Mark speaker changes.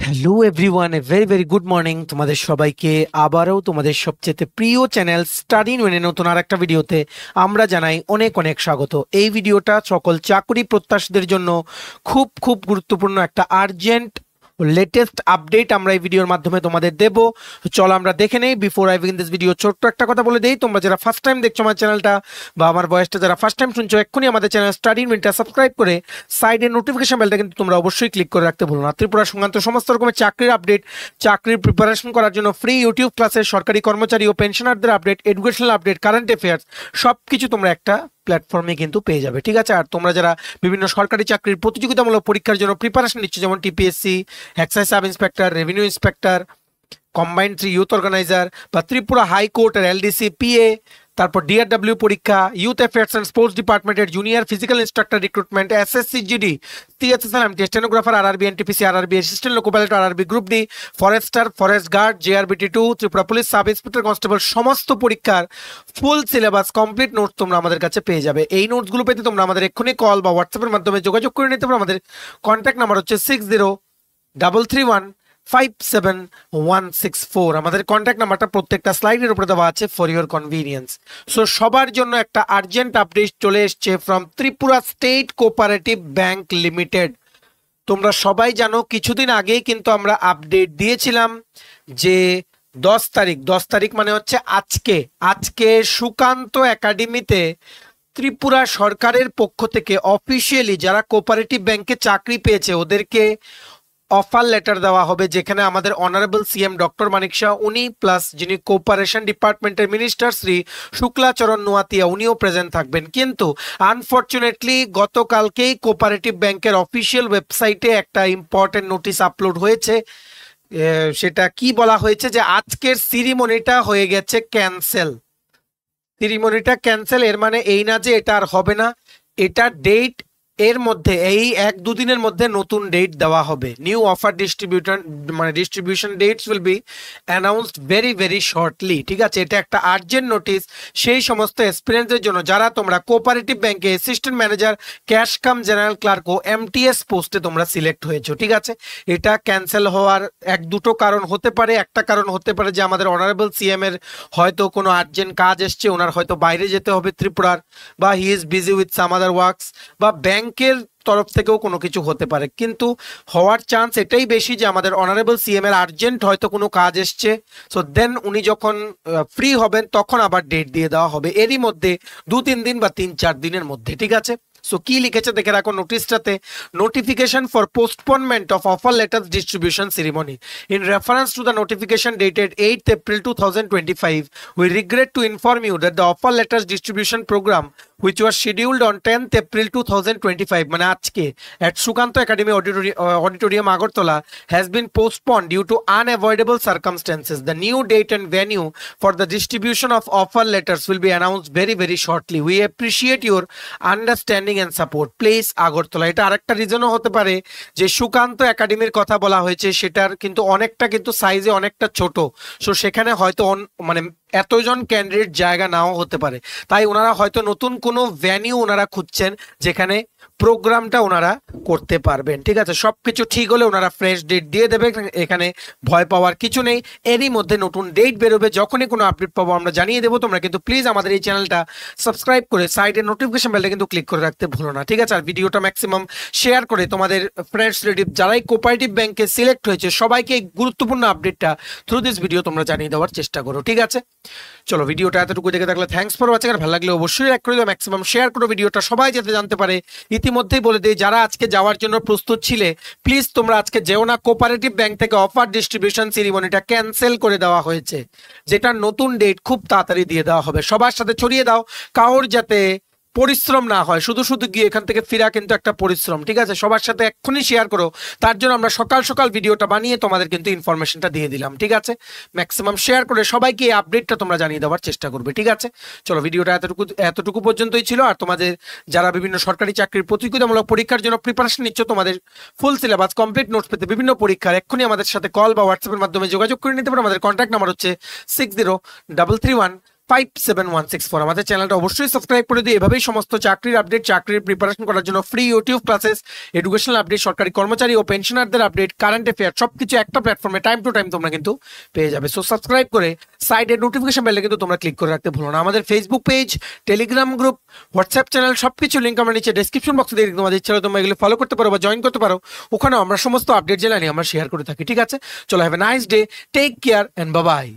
Speaker 1: Hello everyone, a very very good morning তোমাদের সবাইকে আবারও তোমাদের সবচেয়ে প্রিয় চ্যানেল স্টাডি ইন নতুন আর একটা ভিডিওতে আমরা জানাই অনেক অনেক স্বাগত। এই ভিডিওটা সকল চাকরি প্রত্যাশীদের জন্য খুব খুব গুরুত্বপূর্ণ একটা আর্জেন্ট লেটেস্ট আপডেট আমরা এই ভিডিওর মাধ্যমে তোমাদের দেব। চলো আমরা দেখে নেই। Before I begin this video ছোট্ট একটা কথা বলে দেই, তোমরা যারা ফার্স্ট টাইম দেখছো আমার চ্যানেলটা বা আমার ভয়েসটা যারা ফার্স্ট টাইম শুনছো, এক্ষুনি আমাদের চ্যানেল স্টাডি ইনটা সাবস্ক্রাইব করে সাইডে নোটিফিকেশন বেলটা কিন্তু তোমরা অবশ্যই ক্লিক করে রাখতে ভুলো না। ত্রিপুরা সংক্রান্ত সমস্ত রকমের চাকরির আপডেট, চাকরির প্রিপারেশন করার জন্য ফ্রি ইউটিউব ক্লাসের, সরকারি কর্মচারী ও পেনশনারদের update, educational update, current affairs সব কিছু তোমরা একটা প্ল্যাটফর্মে কিন্তু পেয়ে যাবে, ঠিক আছে? আর তোমরা যারা বিভিন্ন সরকারি চাকরির প্রতিযোগিতামূলক পরীক্ষার জন্য প্রিপারেশন নিচ্ছ, যেমন TPSC, excise sub inspector, revenue inspector, combined youth organizer বা ত্রিপুরা হাইকোর্ট আর এলডিসি পিএ, তারপর ডিআরডব্লিউ পরীক্ষা, ইউথ অ্যাফেয়ার্স অ্যান্ড স্পোর্টস ডিপার্টমেন্টের junior physical instructor recruitment, SSC GD, CSSL, stenographer, RRB, NTPC, RRB assistant loco pilot, RRB group D, forester, forest guard, JRBT 2, Tripura police sub inspector constable সমস্ত পরীক্ষার full syllabus complete notes তোমরা আমাদের কাছে পেয়ে যাবে। এই নোটসগুলো পেতে তোমরা আমাদের এক্ষুনি কল বা হোয়াটসঅ্যাপের মাধ্যমে যোগাযোগ করে নিতে পারো। আমাদের কন্ট্যাক্ট নাম্বার হচ্ছে 6033157164। আমাদের কন্ট্যাক্ট নাম্বারটা প্রত্যেকটা স্লাইডের উপরে দেওয়া আছে ফর ইউর কনভিনিয়েন্স। সো সবার জন্য একটা আর্জেন্ট আপডেট চলে এসছে from Tripura state cooperative bank limited. তোমরা সবাই জানো কিছুদিন আগেই কিন্তু আমরা আপডেট দিয়েছিলাম যে 10 তারিখ মানে হচ্ছে আজকে সুকান্ত একাডেমিতে ত্রিপুরা সরকারের পক্ষ থেকে অফিসিয়ালি যারা কোঅপারেটিভ ব্যাংকে চাকরি পেয়েছে ওদেরকে অফার লেটার দেওয়া হবে, যেখানে আমাদের অনারেবল সিএম ডক্টর মানিক শাহ উনি প্লাস যিনি কোঅপারেশন ডিপার্টমেন্টের মিনিস্টার শ্রী শুক্লাচরণ নোয়াতিয়া উনিও প্রেজেন্ট থাকবেন। কিন্তু আনফর্চুনেটলি গতকালকেই কোঅপারেটিভ ব্যাংকের অফিসিয়াল ওয়েবসাইটে একটা ইম্পর্টেন্ট নোটিশ আপলোড হয়েছে। সেটা কি বলা হয়েছে যে আজকের সিরিমনিটা হয়ে গেছে ক্যান্সেল। সিরিমনিটা ক্যান্সেল এর মানে এই না যে এটা আর হবে না, এটা ডেট এর মধ্যে এই 1-2 দিনের মধ্যে নতুন ডেট দেওয়া হবে। New offer distribution dates will be announced very very shortly, ঠিক আছে? এটা একটা আর্জেন্ট নোটিস সেই সমস্ত এক্সপিরিয়েন্সের জন্য যারা তোমরা কোঅপারেটিভ ব্যাংকে অ্যাসিস্ট্যান্ট ম্যানেজার, ক্যাশ কাম জেনারেল ক্লার্ক ও এমটিএস পোস্টে তোমরা সিলেক্ট হয়েছো, ঠিক আছে? এটা ক্যান্সেল হওয়ার 1-2টো কারণ হতে পারে। একটা কারণ হতে পারে যে আমাদের অনারেবল সিএম এর হয়তো কোনো আর্জেন্ট কাজ এসছে, ওনার হয়তো বাইরে যেতে হবে ত্রিপুরার, বা he is busy with some other works, বা ব্যাংকের তরফ থেকেও কোনো কিছু হতে পারে। কিন্তু হওয়ার চান্স এটাই বেশি যে আমাদের অনারেবল সিএম এর আর্জেন্ট হয়তো কোনো কাজ এসছে। সো দেন উনি যখন ফ্রি হবেন তখন আবার ডেট দিয়ে দেওয়া হবে, এরই মধ্যে 2-3 দিন বা 3-4 দিনের মধ্যে, ঠিক আছে? সো কি লিখেছে দেখে রাখো নোটিশটাতে, notification for postponement of offer letters distribution ceremony in reference to the notification dated 8th April 2025 we regret to inform you that the offer letters distribution program which was scheduled on 10th April 2025 মানে আজকে at Sukanto Academy Auditorium Agartala has been postponed due to unavoidable circumstances. The new date and venue for the distribution of offer letters will be announced very very shortly. We appreciate your understanding and support. Please Agartala. এটা আরেকটা রিজনও হতে পারে যে সুকান্ত একাডেমির কথা বলা হয়েছে, সেটার কিন্তু অনেকটা কিন্তু সাইজে অনেকটা ছোট। সো সেখানে হয়তো মানে এতজন ক্যান্ডিডেট জায়গা নাও হতে পারে, তাই ওনারা হয়তো নতুন কোনো ভ্যানিউ ওনারা খুঁজছেন যেখানে প্রোগ্রামটা ওনারা করতে পারবেন, ঠিক আছে? সবকিছু ঠিক হলে ওনারা ফ্রেশ ডেট দিয়ে দেবে, এখানে ভয় পাওয়ার কিছু নেই। এরই মধ্যে নতুন ডেট বেরোবে, যখনই কোনো আপডেট পাবো আমরা জানিয়ে দেবো। তোমরা কিন্তু প্লিজ আমাদের এই চ্যানেলটা সাবস্ক্রাইব করে সাইডে নোটিফিকেশন বেলটা কিন্তু ক্লিক করে রাখতে ভুলো না, ঠিক আছে? আর ভিডিওটা ম্যাক্সিমাম শেয়ার করে তোমাদের ফ্রেন্ডস রিলেটিভ যারাই কোঅপারেটিভ ব্যাংকে সিলেক্ট হয়েছে সবাইকে এই গুরুত্বপূর্ণ আপডেটটা থ্রু দিস ভিডিও তোমরা জানিয়ে দেওয়ার চেষ্টা করো, ঠিক আছে? চলো ভিডিওটা এতটুকু দেখে থাকলে থ্যাঙ্কস ফর ওয়াচিং। আর ভালো লাগলে অবশ্যই লাইক করে দাও, ম্যাক্সিমাম শেয়ার করো ভিডিওটা, সবাই যাতে জানতে পারে। ইতিমধ্যেই বলে দিই যারা আজকে যাওয়ার জন্য প্রস্তুত ছিলে প্লিজ তোমরা আজকে যেও না। কোঅপারেটিভ ব্যাংক থেকে অফার ডিস্ট্রিবিউশন সেরিমনিটা ক্যান্সেল করে দেওয়া হয়েছে, যেটা নতুন ডেট খুব তাড়াতাড়ি দিয়ে দেওয়া হবে। সবার সাথে ছড়িয়ে দাও, কারোর যাতে পরিশ্রম না হয়, শুধু শুধু গিয়ে এখান থেকে ফেরা কিন্তু একটা পরিশ্রম, ঠিক আছে? সবার সাথে এক্ষুনি শেয়ার করো। তার জন্য আমরা সকাল সকাল ভিডিওটা বানিয়ে তোমাদের কিন্তু ইনফরমেশনটা দিয়ে দিলাম, ঠিক আছে? ম্যাক্সিমাম শেয়ার করে সবাইকে এই আপডেটটা তোমরা জানিয়ে দেওয়ার চেষ্টা করবে, ঠিক আছে? চলো ভিডিওটা এতটুকু পর্যন্তই ছিল। আর তোমাদের যারা বিভিন্ন সরকারি চাকরির প্রতিযোগিতামূলক পরীক্ষার জন্য প্রিপারেশন নিচ্ছ, তোমাদের ফুল সিলেবাস কমপ্লিট নোটস পেতে বিভিন্ন পরীক্ষার এক্ষুনি আমাদের সাথে কল বা হোয়াটসঅ্যাপের মাধ্যমে যোগাযোগ করে নিতে পারো। আমাদের কন্ট্যাক্ট নাম্বার হচ্ছে 603315 576164। আমাদের চ্যানেলটা অবশ্যই সাবস্ক্রাইব করে দিয়ে এভাবেই সমস্ত চাকরির আপডেট, চাকরির প্রিপারেশন করার জন্য free YouTube classes, educational update, সরকারি কর্মচারী ও পেনশনারদের আপডেট, কারেন্ট অ্যাফেয়ার সবকিছু একটা প্ল্যাটফর্মে টাইম টু টাইম তোমরা কিন্তু পেয়ে যাবে। সো সাবস্ক্রাইব করে সাইডের নোটিফিকেশন বেলে কিন্তু তোমরা ক্লিক করে রাখতে ভুলো না। আমাদের Facebook page, Telegram group, WhatsApp channel সবকিছু লিঙ্ক আমরা নিচে ডেসক্রিপশন বক্সে দিয়ে তোমাদের ইচ্ছা হলে তোমরা এগুলো ফলো করতে পারো বা জয়েন করতে পারো। ওখানে আমরা সমস্ত আপডেট জেনে আমরা শেয়ার করে থাকি। ঠিক আছে, চলো, have a nice day, take care and bye by.